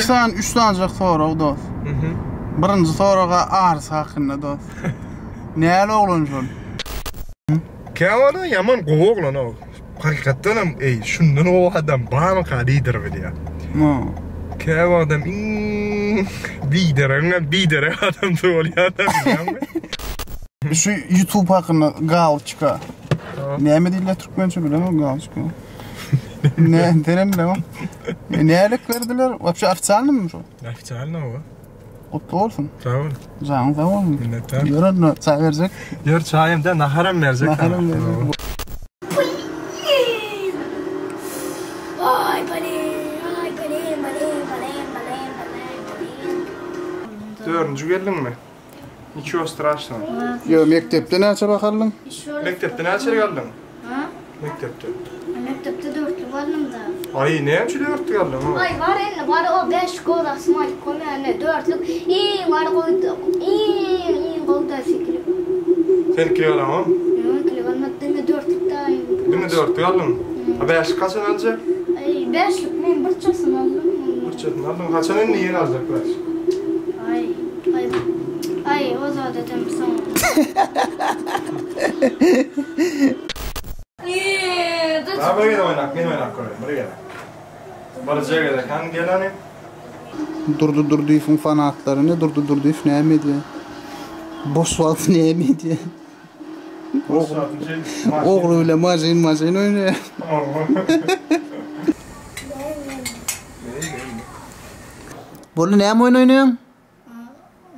2 3 sanacak sorak dost. Birinci soraga arz hakkında dost. Näle oglan şol? Käwada yaman gowoglan o. Hakikaten şundan o adam bana kadidir diye. Käwa adam bidere adam söylüyor adam. Şu YouTube hakkında galçka. Näme diýilýär türkmençe bilemem galçka. Ne denem bilemem. Nälik berdiler? Wapşa ofitsialny mı şu? Ofitsialny o. Kutlu olsun. Sağ ol. Sağ ol. Minnettar. Görün çay verecek. Yer çayımda naharam verecek. Naharam verecek. Dördüncü geldin mi? İki ostraştan. Yo mektepte näçe bakalım? Mektepte näçe geldin? Ha? Mektepte. Mektepte 4'lü vardım da. Ay näçe 4'lü geldin? Ay var enne var o 5 kola smal komene 4'lük. İyi var koydu. İyi koydu sikli. Sen kilo lan o? Yok kilo anlattığını 4'lük daha iyi. Değil mi 4'lü geldin? Ha 5 kaçın alacak? Ay 5'lük men birçasını aldım. Birçasını aldın. Kaçın en iyi alacak 5? Ay o zaman dedim sana. Ha buraya oynak, ben oynak koyayım. Buraya. Barıcıya gel, kan gel hani. Durdu ifin fanatlarını, durdu if näme diye. Boş wagt näme diye. Oğlu ile mazin oynuyor. Bolu näme oynuyorsun?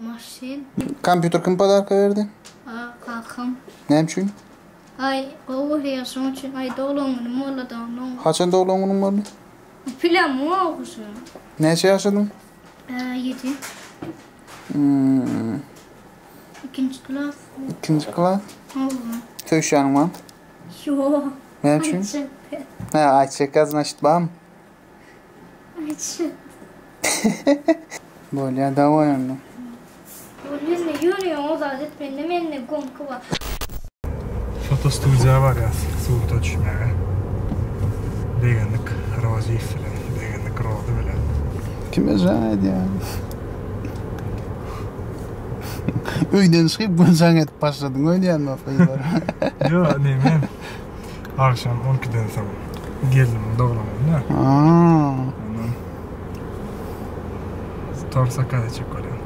Maşin. Kompüter kim padarka verdi? Kalkım. Näme üçin? Ay oraya son için ay dolonunu molla da non. Haçan doglaňyň boldy? Plan mı okusun? Näçe ýaşadyn? 7. İkinci klas. İkinci klas. Söýşýäňiň bar? Yo. Näme üçin? Ha, Ayçek gaznaşyt barmy? Ayçek. Bolýa dawaýandy. Bizne yürüyor o da etmende menne gomku var. Fotostudiya var ya, suwta düşmäge. Degenlik rozif bilen, degenlik rody bilen. Kime zäňet ýa? Öýden çykyp gönsäň etip başladyň, öýdänmi afaýlar? Yo, näme? Akşam 12'den soň geldim doglamam. Torsakada çekolýar.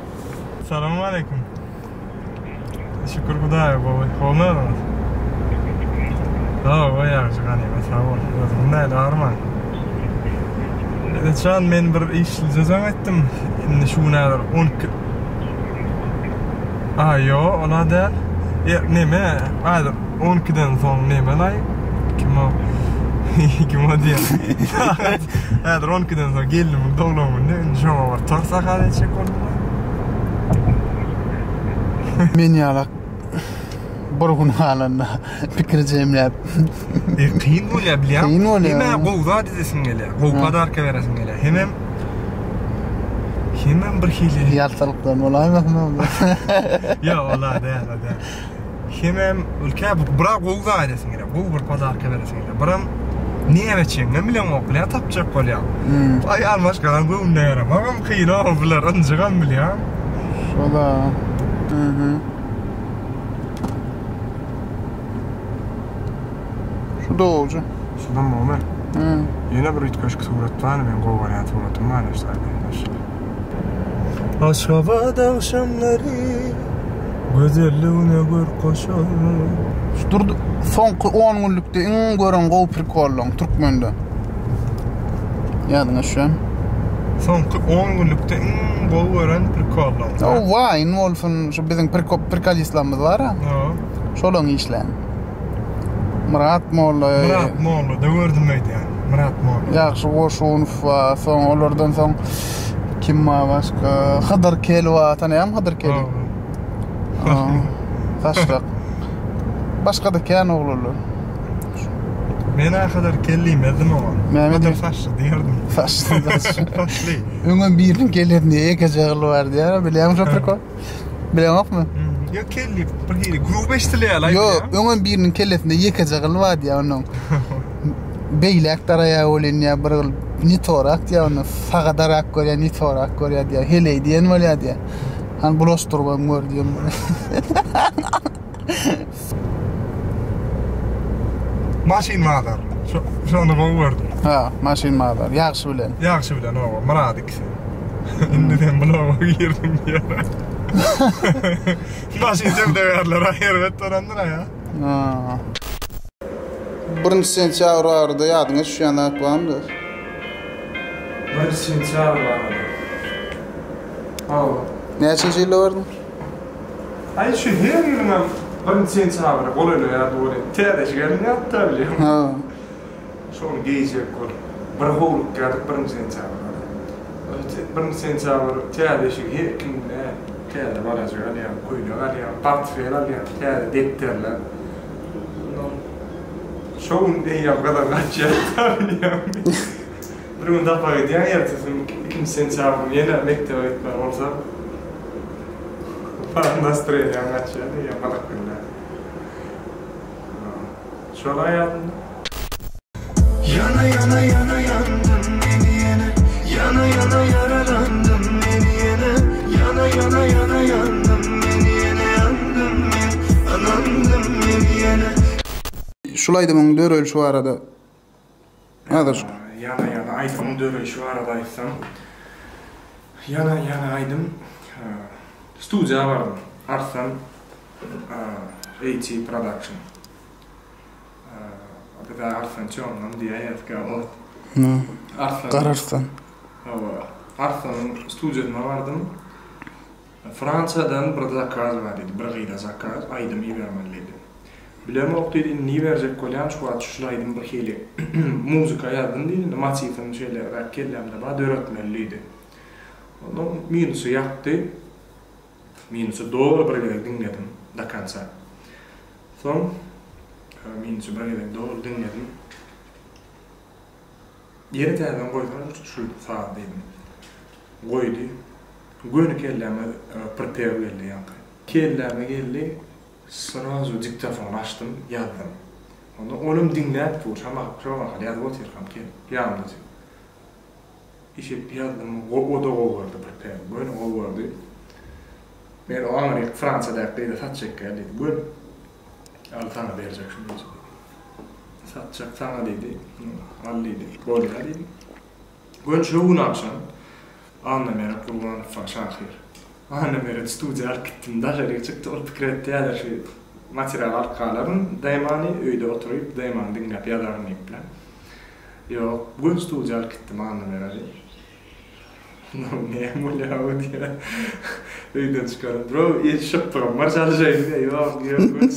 Assalamu alaykum. Şükür Hudaýa baba. Hoňlar. O ýaşy gany sağ ol. Näme arman? Çan men bir iş jazam etdim. Indi şu näder 12. Yo, ona da. Näme? Aýdyr 12'den soň näme lay? Kim o diýär? Aýdyr 12'den soň geldim doglamam. Näme var? Torsakada çekolýar. Men ýalak bir gün halanda pikir jemläp. Kıyın bolýar bilýär. Kıyın bolýar. Näme gowda diýesin gelýär. Gow padarka beresin gelýär. Hemem bir hili. Ýaltylykdan bolaýmy? Ya Allah da. Hemem ülke bira gowda diýesin gelýär. Gow bir padarka beresin gelýär. Biram näme çeňe bilen okula tapjak bolýar. Ay almaşgalan gow näme? Magam kıyın biler anjygam bilýär. Şola. Şu doğucu. Şudan mı Ömer? Yine bir ütköşk surat var mı? Ben govariyat suratum var işte. Aşgabat akşamları güzelliğine gör koşar. Şu durdu. Soňky 10 günlükde iň gören gow prikollaň türkmende. Ýadyňa düşýär. Soňky 10 günlükde iň gow gören prikollaň. O vay, Wolfen, şu biziň prikalistlarymyz bar ha. Şolaň işlän. Murat Molla da gördüm ýa-da. Murat Molla. Ýaxşy goşunyp we soň olardan soň kim başga? Hydyr Kelwa, tanýam Hydyr Keli. Taşlak. Başga da kän oglanlar. Men Hydyr Kelli medim o. Mehmet Faşly diýerdim. Faşly. Öňe biriň keletini ekejegli bar diýär, bilýärmi şu prikol? Bilýärmi? Yo kelli bir hili grup eştilýär. Yo, öňe biriniň keletinde ekejegli bar diýär onuň. Beýlek taraya olenýär bir nitorak diye onu faqadarak görüyor, nitorak görüyor diye. Hele diyen var diye. Han bulosturban gör diyorum. Maşin madar. Şonu boğurdu. Ha, maşin madar. Yaxşı bilen. Yaxşı bilen o, maradik. Indiden bulağa girdim yere. Maşin çok değerler, ayırvet orandıra ya. Ha. 1 sentyabr ayında yadınız şu yana atmamdı. 1 sentyabr ayında. Neçinci yılda vardın? Ay şu her yılım 1 sentyabr boluyla ya doğru. Tereş gelin yattı biliyorum. Ha. Şonu giyecek kol. Bir hoğluk geldik 1 sentyabr. 1 sentyabr tereşik her kim ne? Tere barajı alıyan, kuyunu alıyan, portföy alıyan, tere defterler. Şoğun deyip kadar kaçıyor biliyorum. Bir gün defa gidiyen ertesinin 2 sentyabr yine mektebe gitmem olsa bana настроение kaçıyor diye bana kırlar. Şöyle hayatımda. Yana yana yana yandım beni yine. Yana yana yaralandım beni yine. Yana yana yana yandım beni yine. Yandım ben, anandım beni yine. Şulaydımın döröl şu arada. Nedir? Yana aydım dövüş şu aradaysam. Yana aydım. Studiya vardım. Arslan AT Production. Adı da Arslan Çoğun'un diye yazgı oldu. Qararsan. Arslan'ın studiyasına vardım. Fransa'dan bir zakaz var idi. Bir gıyda zakaz. Aydım iyi vermeliydi. Bileme oqtaydı, niye verecek koyan şu an şulaydım bir hili. Müzika yazdım değil, motifin şeyler kellemde bana öğretmeliydi. Onun minusu yaptı. Minusu doğru bir gıyda dinledim da kansa. Son minusu bir gıyda doğru dinledim. Yeri terden koydum, şu saat dedim. Koydu. Gönü kelleme prepare geldi yankı. Kelleme geldi. Sırası diktafon açtım, yazdım. Onu dinleyip bu, şama yazıp otururken ki, yanımda. İşte yazdım, o da olurdu prepare. Gönü olurdu. Ben o Amerika, Fransa'da dedi, satacak geldi. Gönü, al sana verecek şunu. Satacak sana dedi, al dedi, gol dedi. Gönü şoğun akşam, anlamaya kullanıp şahir. Anlamaya studiya gittim, dışarıya çıktı, o fikret ya şey materyal arkaların daimani öyle oturup daiman dinleyip yazarını yapılan. Yok, bugün studiya gittim anlamaya ne mulya o diye öyle çıkarım. Bro, iyi şapırım, marşalı diye yok, bugün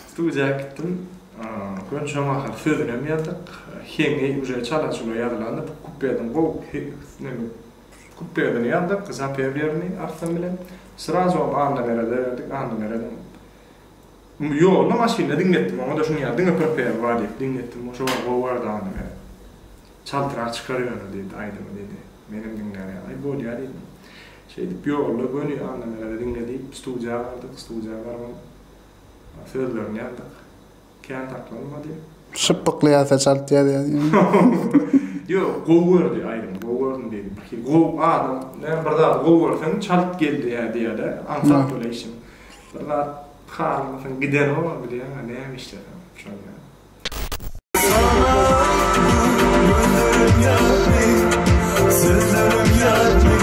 studiya gittim. Bugün şama kadar fırdım yazdık. Hengi уже çalışıyor yazılandı, kupedim, Kuppe'den yandık, kısa pevlerini arttım bile. Sırası o anlamaya verdik, anlamaya yolda maşinle dinlettim, ama da şunu ya, dinle var deyip dinlettim, o şu vardı anlamaya. Çaltırak çıkarıyor dedi, aydım dedi, benim dinlemeye, ay bol ya dedim. Şey deyip yolda gönü anlamaya dinledik, studiya varmam, sözlerini yandık, kent aklanmadı. Şıppıklıyata çaltı ya diye. Yok, Go-Word'u aydım, Go-Word'un dedim. Adam, ne barda Go-Word'un çalt geldi ya diye de, ansat öyle işim. Barda kağırmasın, giden o bile ya, neyim işte. Şöyle ya. Gözlerim yandı, sözlerim yandı,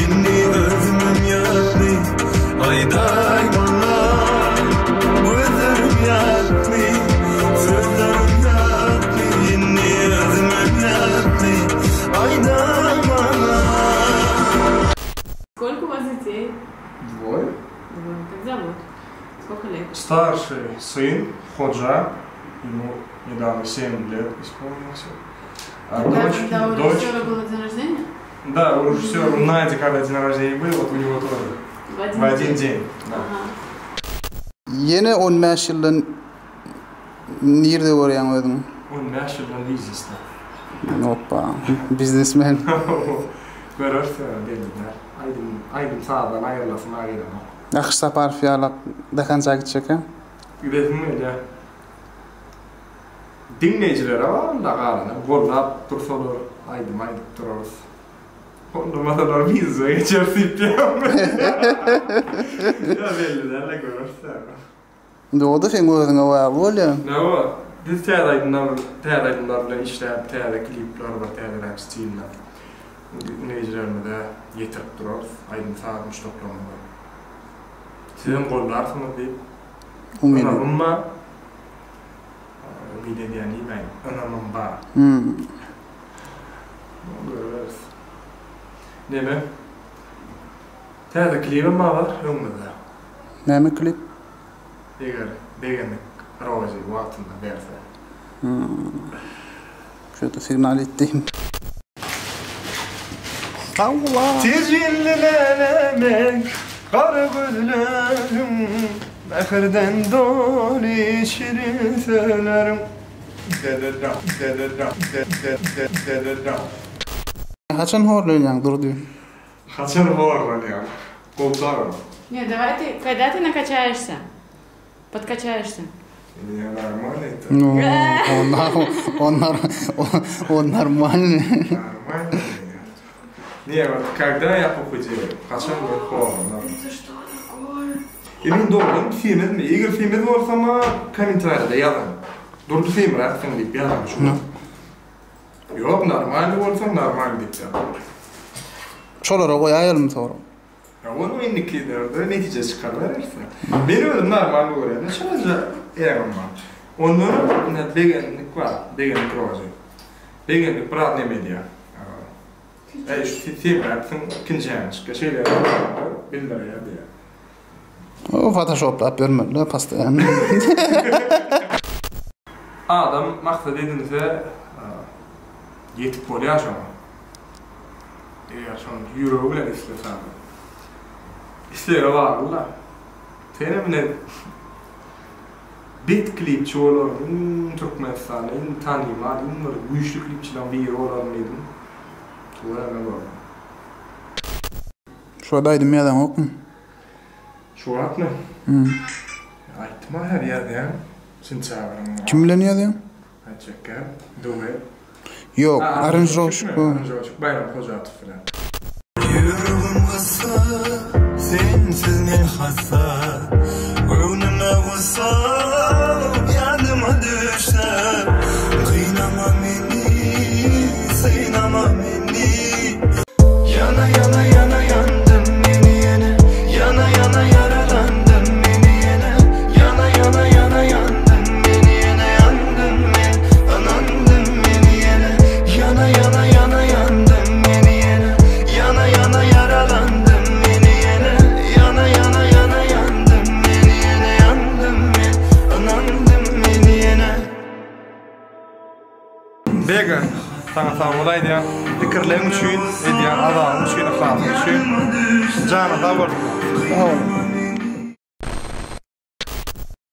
yeni özümüm yandı. Ayday bana, gözlerim yandı, sözlerim yandı, yeni özümüm yandı. Ayday bana. Сколько у вас детей? Двое. Как зовут? Сколько лет? Старший сын, Ходжа, ему недавно 7 лет исполнился. А Когда у дочь... режиссера было день рождения? Да, у режиссера у Нади, когда день рождения был, вот у него тоже. В один день. Да. Ага. Yine 15 yıldan nerede görüyorsun özünü? Он мяшил Лизиста. Hoppa, biznesmen. Görürse dediler. Aydım sağdan ayrılasın ayrılama. Yaxşı sapar fiyalak da kanca gidecek ha? Gidelim öyle. Dinleyicilere var da kalın. Bollap dursalar Aydım durarız. Onda matalar biz ve geçersip ya. Ya bellilerle görürsen. Doğru sen gözüne var böyle. Ne o? Biz teğdaydılar işler, teğday klipler var, teğday stiller. Neycilerine de yetirip durarız. Aydın saatmiş toplamında. Sizin kollarsınız deyip. Anamın Umiden yani ben. Anamın var. Görürüz. Ne mi? Teğday klipim var, önümüzde. Ne mi klip? Eğer beğendik Rozi vaktinde verse. Şöyle signal ettim. Allah! Tecillelemek kara gözlerim Mehirden dolu şirin söylerim Dededam. Kaçan horlayan dur diyor. Kaçan var ya. Kollarım. Нет, давай ты, когда ты накачаешься, подкачаешься. Ya normal это. No, он нормальный. Нормально. Не, вот когда я похудел, kaçan böyle холодно. Это что такое? Emin doğrum filmin mi? Eğer filmin varsa ama komentarda yazın. Durdu film rahatsın deyip yazın şunu. Yok normal olsa normal deyip yazın. Şolara koyayalım sonra. Ya onu indikatörde netice çıkar verirse. Benim öyle normal oluyor. Ne şöyle yerim var. Onların ne beğenlik var. Beğenlik rozi. Beğenlik bırak ne medya. Şu film rahatsın kinçeniz. Şeyler bildir ya diye. O Photoshop'ta yapıyorum pasta yani. Adam maksat edinse yetip oluyor ama. Eğer son yüreği bile istesen. İsteyre var Allah. Tenemine bit klipçi olarım, Türkmenistan'ın tanıymadım, güçlü klipçiden biri olarım. Sonra ne var? Şuradaydım yerden okun. Şu at mı? Aytma her yerde ya. Sen çağırın. Kim bilen yerden? Açık ya. Dove. Yok, aranjroşku. Aranjroşku. Bayram Hocaatov falan. Yüreğim kısa, sensiz ne hassa. Önüme kısa, yanıma düşse. Kıynama beni, sıynama beni. Yana yana yana yandım beni yine. Yana yana yaralandım beni yine. Yana yana yana yandım beni yine. Yandım ben, anandım beni yine. Yana yana yana yandım beni yine. Yana yana yaralandım beni yine. Yana yana yana yandım beni yine. Yandım ben, anandım beni yine. Bega, sana sağ olaydı ya. Fikirlerim için, ediyen adamım için, efendim için. Canı da var.